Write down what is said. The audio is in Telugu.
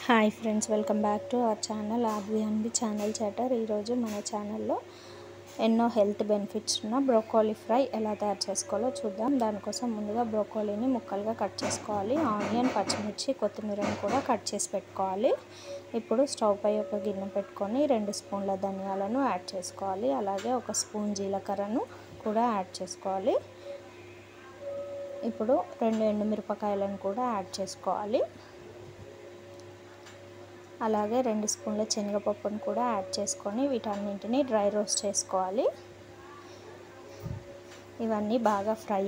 Hi friends, welcome back to our channel Aadvi channel chatter. ఈరోజు మన ఛానల్లో ఎన్నో హెల్త్ బెనిఫిట్స్ ఉన్న బ్రోకోలీ ఫ్రై ఎలా తయారు చేసుకోవాలో చూద్దాం. దానికోసం ముందుగా బ్రోకోలీని ముక్కలుగా కట్ చేసుకోవాలి. ఆనియన్, పచ్చిమిర్చి, కొత్తిమీరని కూడా కట్ చేసి పెట్టుకోవాలి. ఇప్పుడు స్టవ్ పై ఒక గిన్నె పెట్టుకొని 2 స్పూన్ల ధనియాలను యాడ్ చేసుకోవాలి. అలాగే 1 స్పూన్ జీలకర్రను కూడా యాడ్ చేసుకోవాలి. ఇప్పుడు 2 ఎండుమిరపకాయలను కూడా యాడ్ చేసుకోవాలి. అలాగే 2 స్పూన్ల శనగపప్పును కూడా యాడ్ చేసుకొని వీటన్నింటినీ డ్రై రోస్ట్ చేసుకోవాలి. ఇవన్నీ బాగా ఫ్రై